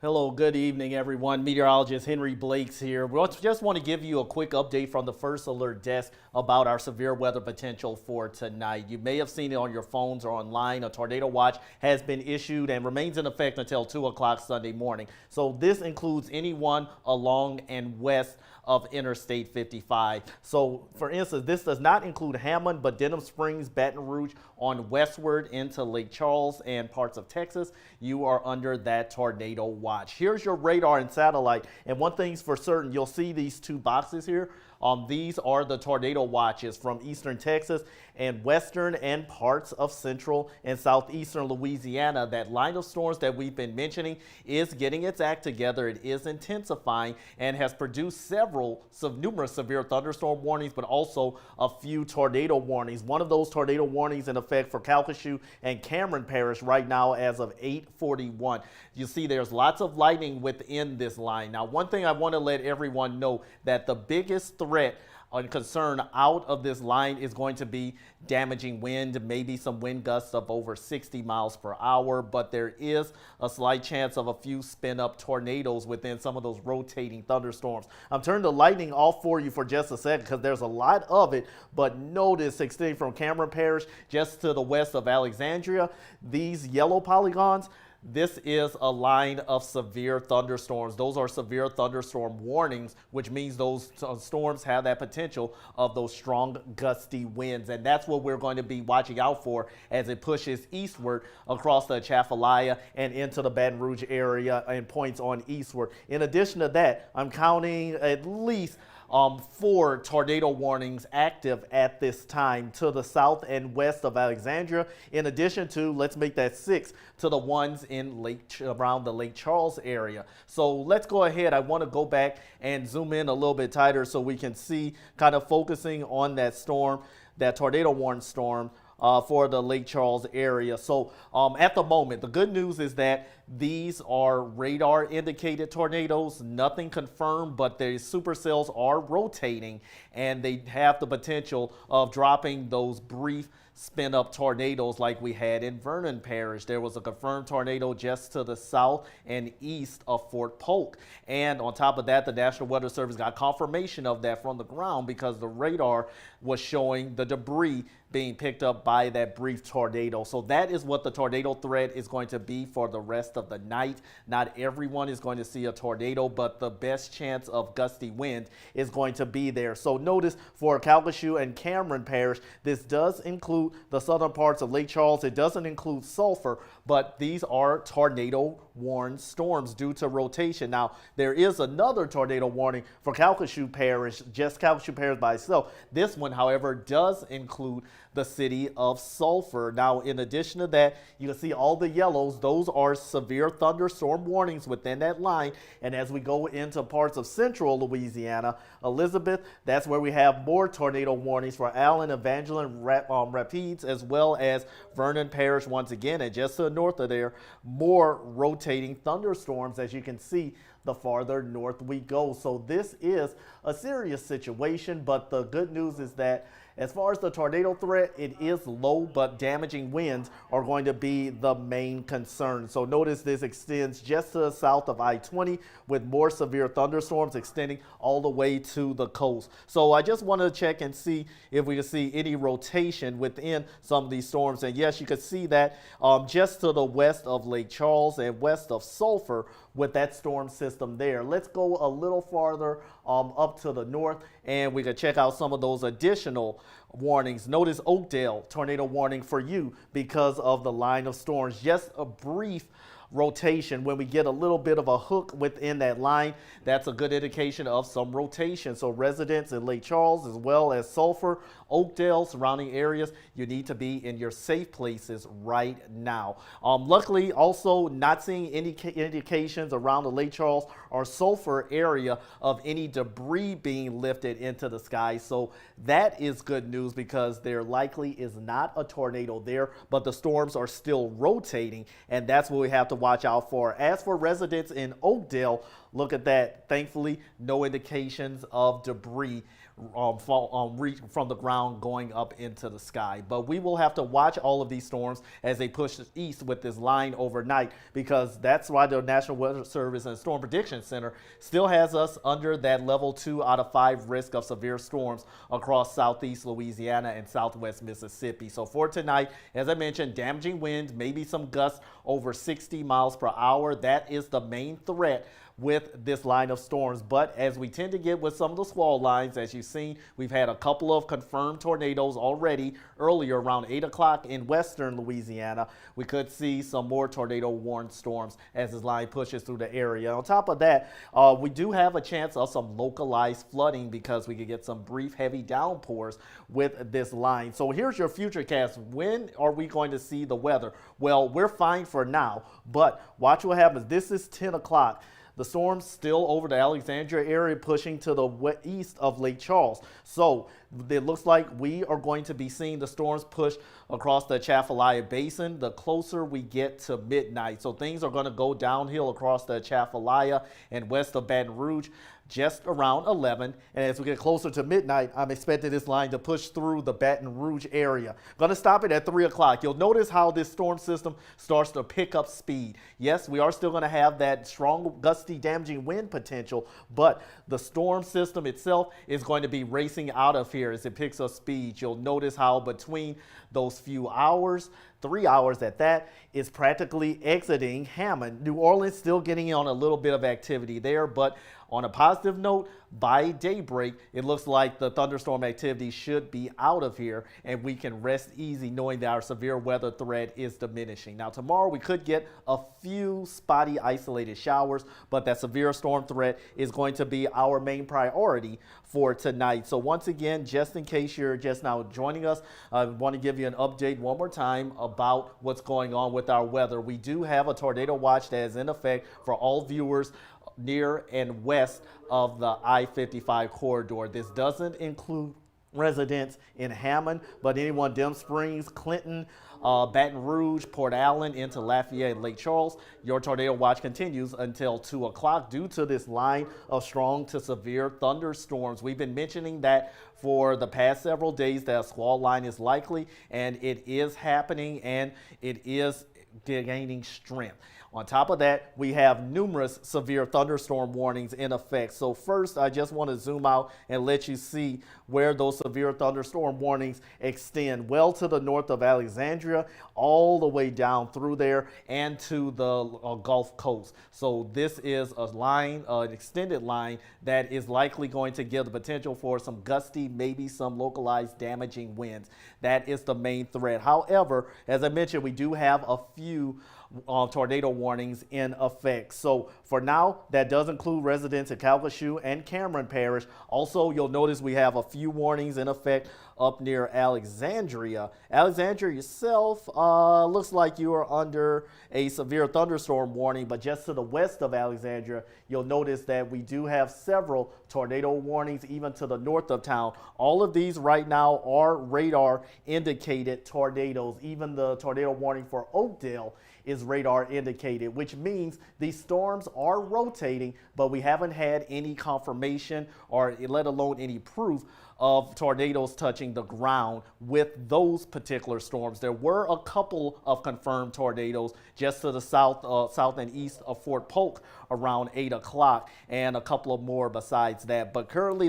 Hello, good evening, everyone. Meteorologist Henry Blakes here. We just want to give you a quick update from the First Alert Desk about our severe weather potential for tonight. You may have seen it on your phones or online. A tornado watch has been issued and remains in effect until 2 o'clock Sunday morning. So this includes anyone along and west of Interstate 55. So, for instance, this does not include Hammond, but Denham Springs, Baton Rouge, on westward into Lake Charles and parts of Texas. You are under that tornado watch. Here's your radar and satellite. And one thing's for certain, you'll see these two boxes here. These are the tornado watches from eastern Texas and western and parts of central and southeastern Louisiana. That line of storms that we've been mentioning is getting its act together. It is intensifying and has produced numerous severe thunderstorm warnings, but also a few tornado warnings. One of those tornado warnings in effect for Calcasieu and Cameron Parish right now as of 8:41. You see there's lots of lightning within this line. Now, one thing I want to let everyone know that the biggest threat and concern out of this line is going to be damaging wind, maybe some wind gusts of over 60 miles per hour, but there is a slight chance of a few spin up tornadoes within some of those rotating thunderstorms. I'm turning the lightning off for you for just a second because there's a lot of it, but notice extending from Cameron Parish just to the west of Alexandria, these yellow polygons, this is a line of severe thunderstorms. Those are severe thunderstorm warnings, which means those storms have that potential of those strong gusty winds. And that's what we're going to be watching out for as it pushes eastward across the Atchafalaya and into the Baton Rouge area and points on eastward. In addition to that, I'm counting at least 4 tornado warnings active at this time to the south and west of Alexandria, in addition to, let's make that 6, to the ones in around the Lake Charles area. So let's go ahead. I want to go back and zoom in a little bit tighter so we can see, kind of focusing on that storm, that tornado warning storm for the Lake Charles area. So at the moment, the good news is that these are radar indicated tornadoes, nothing confirmed, but the supercells are rotating and they have the potential of dropping those brief spin up tornadoes like we had in Vernon Parish. There was a confirmed tornado just to the south and east of Fort Polk. And on top of that, the National Weather Service got confirmation of that from the ground because the radar was showing the debris being picked up by that brief tornado. So that is what the tornado threat is going to be for the rest of the night. Not everyone is going to see a tornado, but the best chance of gusty wind is going to be there. So notice for Calcasieu and Cameron Parish, this does include the southern parts of Lake Charles. It doesn't include Sulphur, but these are tornado warned storms due to rotation. Now, there is another tornado warning for Calcasieu Parish, just Calcasieu Parish by itself. This one, however, does include the city of Sulphur. Now, in addition to that, you can see all the yellows. Those are severe thunderstorm warnings within that line. And as we go into parts of central Louisiana, Elizabeth, that's where we have more tornado warnings for Allen, Evangeline, Rapides, as well as Vernon Parish once again. And just to the north of there, more rotating thunderstorms, as you can see, the farther north we go. So this is a serious situation, but the good news is that as far as the tornado threat, it is low, but damaging winds are going to be the main concern. So notice this extends just to the south of I-20 with more severe thunderstorms extending all the way to the coast. So I just want to check and see if we can see any rotation within some of these storms. And yes, you can see that just to the west of Lake Charles and west of Sulphur with that storm system there. Let's go a little farther up to the north and we can check out some of those additional warnings. Notice Oakdale, tornado warning for you because of the line of storms. Just a brief rotation. When we get a little bit of a hook within that line, that's a good indication of some rotation. So residents in Lake Charles as well as Sulphur, Oakdale, surrounding areas, you need to be in your safe places right now. Luckily, also not seeing any indications around the Lake Charles or Sulphur area of any debris being lifted into the sky. So that is good news because there likely is not a tornado there, but the storms are still rotating, and that's what we have to watch out for. As for residents in Oakdale, look at that. Thankfully, no indications of debris reach from the ground going up into the sky. But we will have to watch all of these storms as they push east with this line overnight, because that's why the National Weather Service and Storm Prediction Center still has us under that level 2 out of 5 risk of severe storms across southeast Louisiana and southwest Mississippi. So for tonight, as I mentioned, damaging winds, maybe some gusts over 60 miles per hour. That is the main threat with this line of storms. But as we tend to get with some of the squall lines, as you've seen, we've had a couple of confirmed tornadoes already earlier around 8 o'clock in western Louisiana. We could see some more tornado warned storms as this line pushes through the area. On top of that, we do have a chance of some localized flooding because we could get some brief heavy downpours with this line. So here's your futurecast. When are we going to see the weather? Well, we're fine for now, but watch what happens. This is 10 o'clock. The storm's still over the Alexandria area, pushing to the east of Lake Charles. So it looks like we are going to be seeing the storms push across the Atchafalaya Basin the closer we get to midnight. So things are going to go downhill across the Atchafalaya and west of Baton Rouge just around 11. And as we get closer to midnight, I'm expecting this line to push through the Baton Rouge area. Going to stop it at 3 o'clock. You'll notice how this storm system starts to pick up speed. Yes, we are still going to have that strong, gusty, damaging wind potential, but the storm system itself is going to be racing out of here as it picks up speed. You'll notice how between those few hours, 3 hours at that, is practically exiting Hammond. New Orleans still getting on a little bit of activity there, but on a positive note, by daybreak, it looks like the thunderstorm activity should be out of here and we can rest easy knowing that our severe weather threat is diminishing. Now, tomorrow we could get a few spotty isolated showers, but that severe storm threat is going to be our main priority for tonight. So once again, just in case you're just now joining us, I want to give you an update one more time about what's going on with our weather. We do have a tornado watch that is in effect for all viewers near and west of the I-55 corridor. This doesn't include residents in Hammond, but anyone Dem Springs, Clinton, Baton Rouge, Port Allen into Lafayette and Lake Charles, your tornado watch continues until 2 o'clock due to this line of strong to severe thunderstorms. We've been mentioning that for the past several days that a squall line is likely, and it is happening, and it is gaining strength. On top of that, we have numerous severe thunderstorm warnings in effect. So first, I just want to zoom out and let you see where those severe thunderstorm warnings extend well to the north of Alexandria, all the way down through there and to the Gulf Coast. So this is a line, an extended line that is likely going to give the potential for some gusty, maybe some localized damaging winds. That is the main threat. However, as I mentioned, we do have a few tornado warnings in effect. So for now, that does include residents in Calcasieu and Cameron Parish. Also, you'll notice we have a few warnings in effect up near Alexandria. Alexandria yourself looks like you are under a severe thunderstorm warning, but just to the west of Alexandria, you'll notice that we do have several tornado warnings even to the north of town. All of these right now are radar indicated tornadoes. Even the tornado warning for Oakdale is radar indicated, which means these storms are rotating, but we haven't had any confirmation or let alone any proof of tornadoes touching the ground with those particular storms. There were a couple of confirmed tornadoes just to the south and east of Fort Polk around 8 o'clock, and a couple of more besides that. But currently,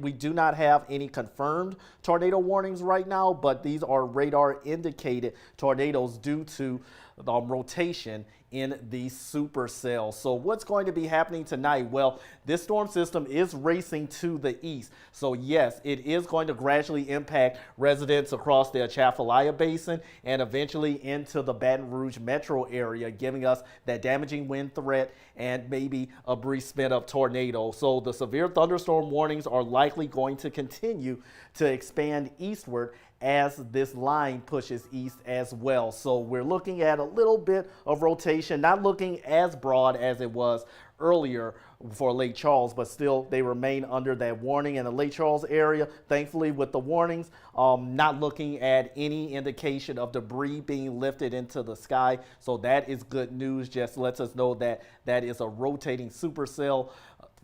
we do not have any confirmed tornado warnings right now, but these are radar indicated tornadoes due to rotation in the supercell. So what's going to be happening tonight? Well, this storm system is racing to the east. So yes, it is going to gradually impact residents across the Atchafalaya Basin and eventually into the Baton Rouge metro area, giving us that damaging wind threat and maybe a brief spin of tornado. So the severe thunderstorm warnings are likely going to continue to expand eastward as this line pushes east as well. So we're looking at a little bit of rotation, not looking as broad as it was earlier for Lake Charles, but still they remain under that warning in the Lake Charles area. Thankfully, with the warnings, not looking at any indication of debris being lifted into the sky. So that is good news. Just lets us know that that is a rotating supercell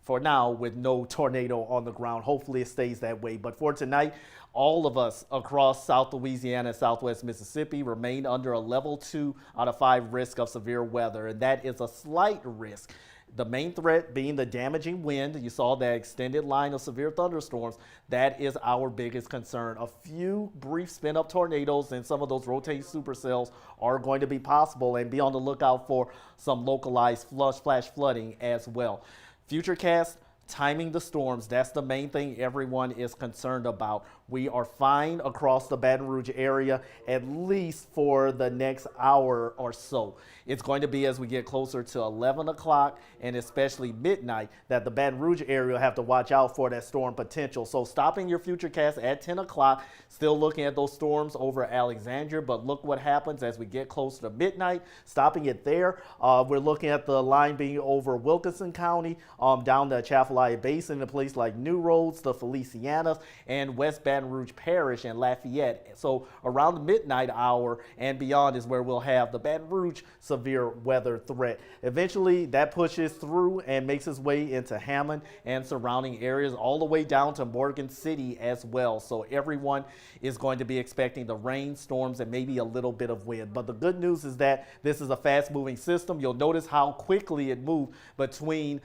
for now with no tornado on the ground. Hopefully it stays that way. But for tonight, all of us across South Louisiana and Southwest Mississippi remain under a level 2 out of 5 risk of severe weather, and that is a slight risk. The main threat being the damaging wind. You saw that extended line of severe thunderstorms. That is our biggest concern. A few brief spin-up tornadoes and some of those rotating supercells are going to be possible, and be on the lookout for some localized flash flooding as well. Futurecast, timing the storms, that's the main thing everyone is concerned about. We are fine across the Baton Rouge area, at least for the next hour or so. It's going to be as we get closer to 11 o'clock and especially midnight that the Baton Rouge area will have to watch out for that storm potential. So stopping your Futurecast at 10 o'clock, still looking at those storms over Alexandria, but look what happens as we get closer to midnight. Stopping it there, we're looking at the line being over Wilkinson County, down the Atchafalaya Basin, in a place like New Roads, the Felicianas, and West Baton Rouge Parish and Lafayette. So around the midnight hour and beyond is where we'll have the Baton Rouge severe weather threat. Eventually that pushes through and makes its way into Hammond and surrounding areas, all the way down to Morgan City as well. So everyone is going to be expecting the rain, storms, and maybe a little bit of wind. But the good news is that this is a fast moving system. You'll notice how quickly it moved between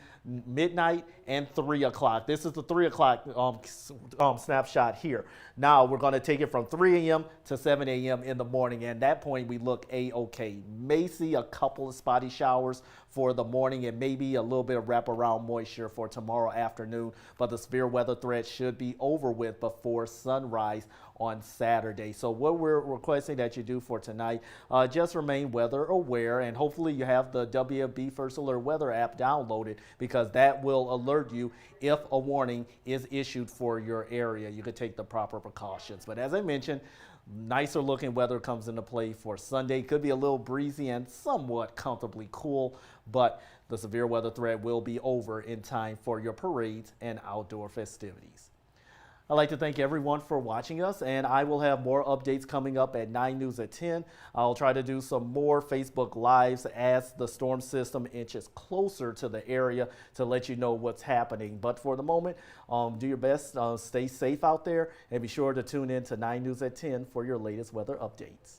midnight and 3 o'clock. This is the 3 o'clock snapshot here. Now we're going to take it from 3 a.m. to 7 a.m. in the morning, and at that point we look a-okay. May see a couple of spotty showers for the morning and maybe a little bit of wraparound moisture for tomorrow afternoon, but the severe weather threat should be over with before sunrise on Saturday. So what we're requesting that you do for tonight, just remain weather aware, and hopefully you have the WFB First Alert Weather app downloaded, because that will alert you if a warning is issued for your area. You could take the proper precautions. But as I mentioned, nicer looking weather comes into play for Sunday. Could be a little breezy and somewhat comfortably cool, but the severe weather threat will be over in time for your parades and outdoor festivities. I'd like to thank everyone for watching us, and I will have more updates coming up at 9 News at 10. I'll try to do some more Facebook Lives as the storm system inches closer to the area to let you know what's happening. But for the moment, do your best, stay safe out there, and be sure to tune in to 9 News at 10 for your latest weather updates.